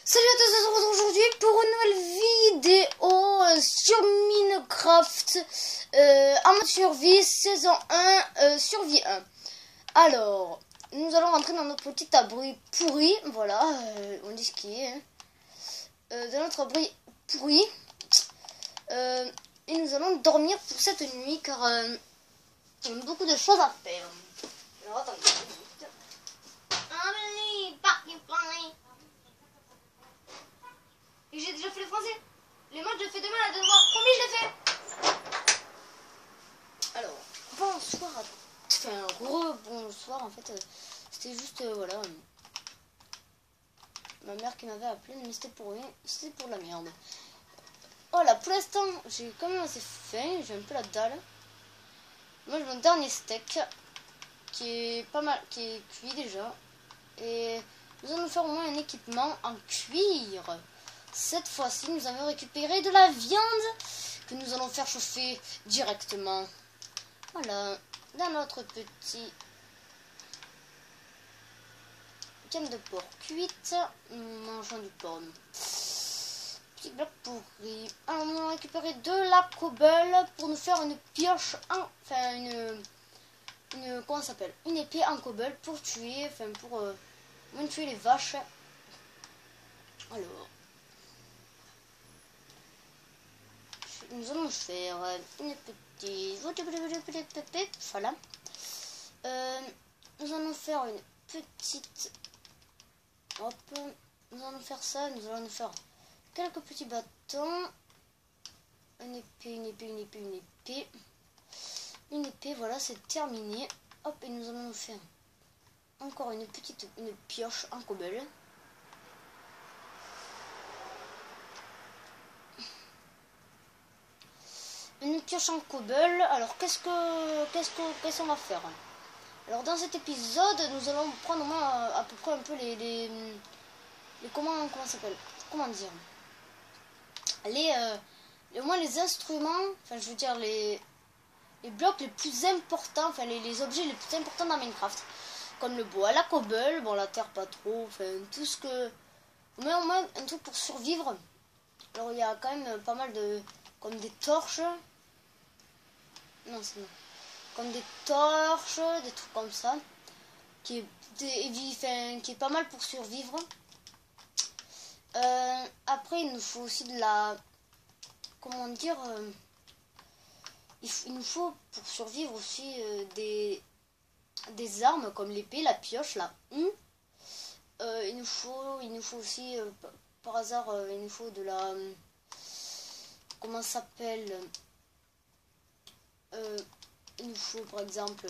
Salut à tous, on se retrouve aujourd'hui pour une nouvelle vidéo sur Minecraft en mode survie, saison 1, survie 1. Alors, nous allons rentrer dans notre petit abri pourri, voilà, on dit ce qui est, hein. Dans notre abri pourri. Et nous allons dormir pour cette nuit car on a beaucoup de choses à faire. Alors attendez. Et j'ai déjà fait le français. Les mots, je fais demain à devoir. Combien je l'ai fait? Alors, bonsoir à... Enfin, bonsoir en fait. C'était juste, voilà. Ma mère qui m'avait appelé, mais c'était pour rien. C'était pour la merde. Voilà, pour l'instant, j'ai quand même assez faim. J'ai un peu la dalle. Moi, j'ai mon dernier steak. Qui est pas mal, qui est cuit déjà. Et nous allons faire au moins un équipement en cuir. Cette fois-ci, nous avons récupéré de la viande que nous allons faire chauffer directement. Voilà, dans notre petit viande de porc cuite, nous mangeons du porc. Petit bloc pourri. Alors, nous allons récupérer de la cobble pour nous faire une pioche, enfin une comment ça s'appelle, une épée en cobble pour tuer, enfin pour tuer les vaches. Alors. Nous allons faire une petite... Voilà. Nous allons faire une petite... Hop. Nous allons faire ça. Nous allons faire quelques petits bâtons. Une épée, une épée, une épée, une épée. Une épée, voilà, c'est terminé. Hop, et nous allons nous faire encore une pioche en cobble. Une pioche en cobble. Alors qu'est-ce qu'on va faire? Alors dans cet épisode, nous allons prendre au moins à peu près un peu les comment ça s'appelle? Comment dire? Au moins les instruments, enfin je veux dire les blocs les plus importants, enfin les objets les plus importants dans Minecraft. Comme le bois, la cobble, bon la terre pas trop, enfin tout ce que... Mais au moins un truc pour survivre. Alors il y a quand même pas mal de... comme des torches. Non, c'est bon. Comme des torches, des trucs comme ça. Qui est pas mal pour survivre. Après, il nous faut aussi de la... Comment dire il nous faut pour survivre aussi des armes comme l'épée, la pioche, la houe. Il nous faut aussi, par hasard, il nous faut de la... comment ça s'appelle il nous faut par exemple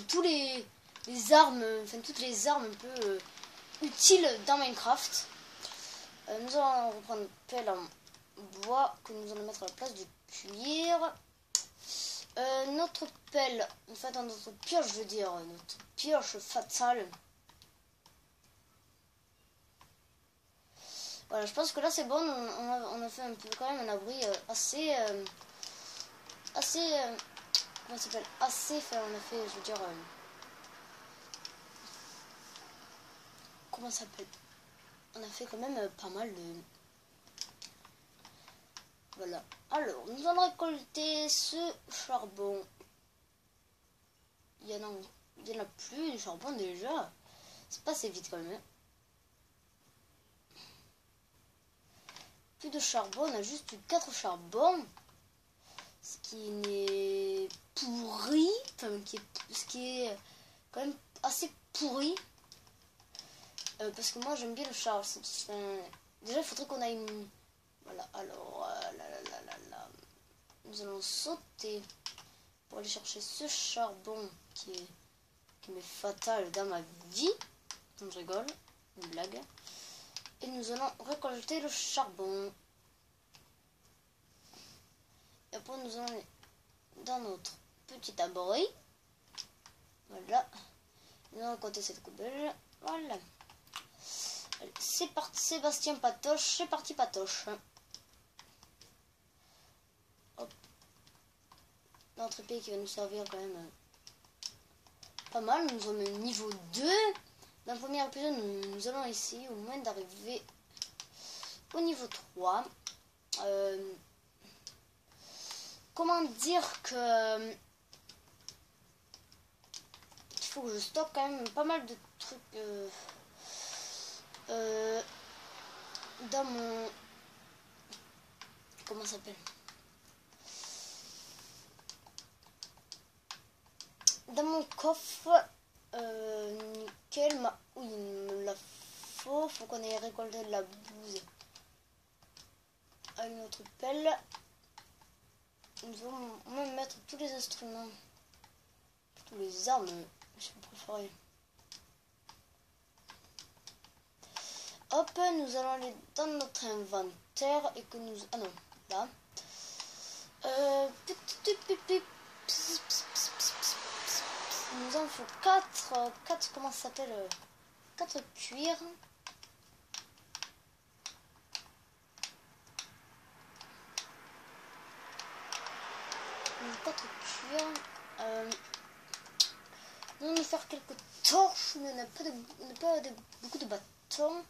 toutes les armes un peu utiles dans Minecraft. Nous allons reprendre une pelle en bois que nous allons mettre à la place du cuir. Notre pelle, en fait notre pioche, je veux dire, notre pioche fatale. Voilà, je pense que là c'est bon, on a fait un peu quand même un abri assez comment ça s'appelle, assez, enfin on a fait, je veux dire, comment ça s'appelle, on a fait quand même pas mal de... Voilà. Alors, nous allons récolter ce charbon. Il y en a plus de charbon déjà. C'est pas assez vite quand même. Plus de charbon, on a juste eu 4 charbons. Ce qui n'est pourri. Enfin, ce qui est quand même assez pourri. Parce que moi j'aime bien le charbon. Déjà, il faudrait qu'on aille une... Voilà, alors, nous allons sauter pour aller chercher ce charbon qui m'est fatal dans ma vie. Non, je rigole, une blague. Et nous allons récolter le charbon. Et après, nous allons aller dans notre petit abri. Voilà. Nous allons récolter cette coubelle. Voilà. C'est parti, Sébastien Patoche. C'est parti, Patoche. Hop. Notre épée qui va nous servir quand même pas mal. Nous sommes niveau 2. Dans le premier épisode, nous allons essayer au moins d'arriver au niveau 3. Comment dire que il faut que je stocke quand même pas mal de trucs dans mon, comment ça s'appelle, dans mon coffre. Nickel. Oui, il me la faut qu'on ait récolté de la bouse avec notre pelle. Nous allons même mettre tous les instruments, tous les armes, si vous préférez. Hop, nous allons aller dans notre inventaire et que nous... Ah non, là. Nous en faut 4, comment ça s'appelle, 4 cuirs. 4 cuirs. Nous allons faire quelques torches, mais on n'a pas, beaucoup de bâtons.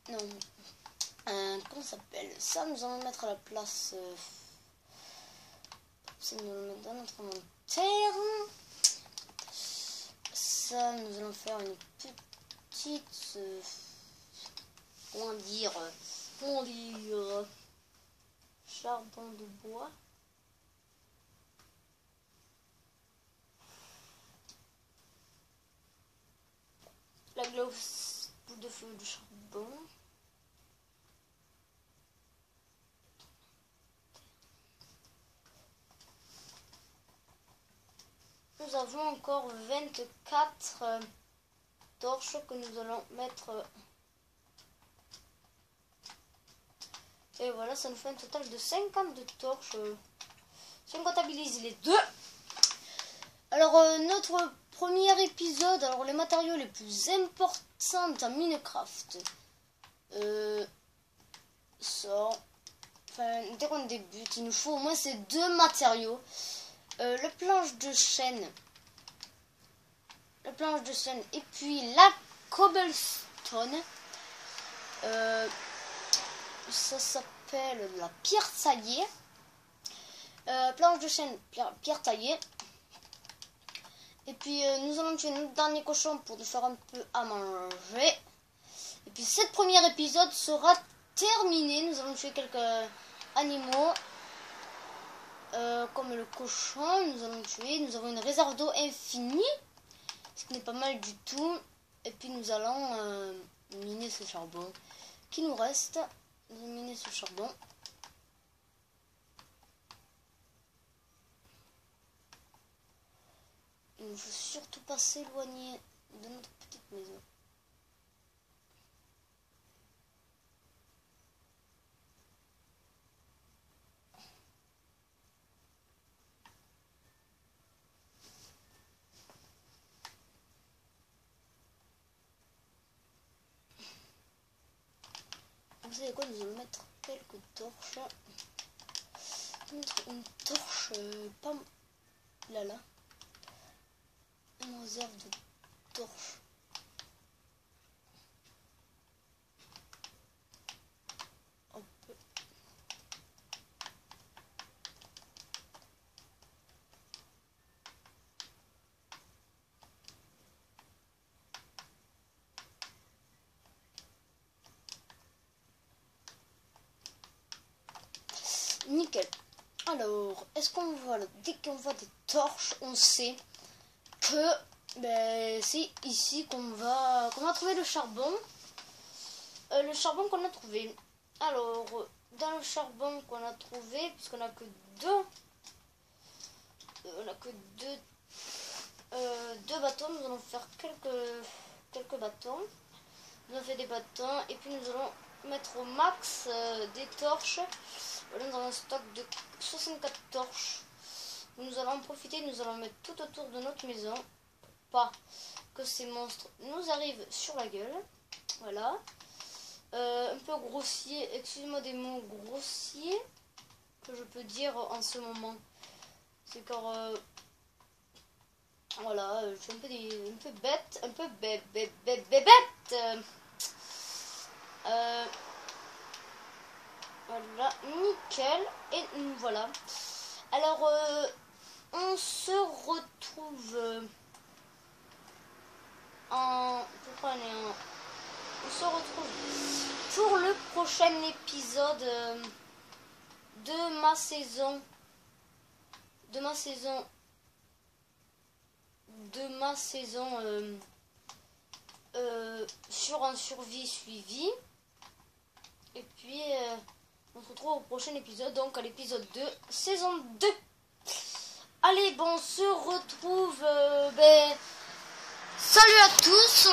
Non. Comment ça s'appelle? Ça, nous allons mettre à la place. Ça, nous allons mettre dans notre inventaire. Ça, nous allons faire une petite. Comment dire? Charbon de bois. La globe de feu de charbon. Nous avons encore 24 torches que nous allons mettre. Et voilà, ça nous fait un total de 52 torches. Si on comptabilise les deux. Alors, notre premier épisode, alors les matériaux les plus importants dans Minecraft. Ça. Enfin, dès qu'on débute, il nous faut au moins ces deux matériaux. Le planche de chêne. Et puis la cobblestone. Ça s'appelle la pierre taillée. Planche de chêne, pierre taillée. Et puis nous allons tuer notre dernier cochon pour nous faire un peu à manger. Et puis cette premier épisode sera terminé. Nous allons tuer quelques animaux. Comme le cochon, nous allons tuer. Nous avons une réserve d'eau infinie, ce qui n'est pas mal du tout. Et puis nous allons miner ce charbon qui nous reste. Nous allons miner ce charbon. Il ne faut surtout pas s'éloigner de notre petite maison. Vous savez quoi, nous allons mettre quelques torches. Mettre une torche, pas là. Une réserve de torches. Hop. Nickel. Alors, est-ce qu'on voit, dès qu'on voit des torches, on sait que c'est ici qu'on va trouver le charbon. Le charbon qu'on a trouvé. Alors, dans le charbon qu'on a trouvé, puisqu'on a que deux, deux bâtons, nous allons faire quelques bâtons. Nous avons fait des bâtons et puis nous allons mettre au max des torches. Voilà, nous avons un stock de 64 torches. Nous allons en profiter, nous allons mettre tout autour de notre maison. Pas que ces monstres nous arrivent sur la gueule. Voilà. Un peu grossier, excusez-moi des mots grossiers que je peux dire en ce moment. C'est car voilà, je suis un peu bête, bête. voilà. Alors, on se retrouve on se retrouve pour le prochain épisode de ma saison sur un survie suivi. Et puis on se retrouve au prochain épisode, donc à l'épisode 2 saison 2. Allez, bon, on se retrouve salut à tous.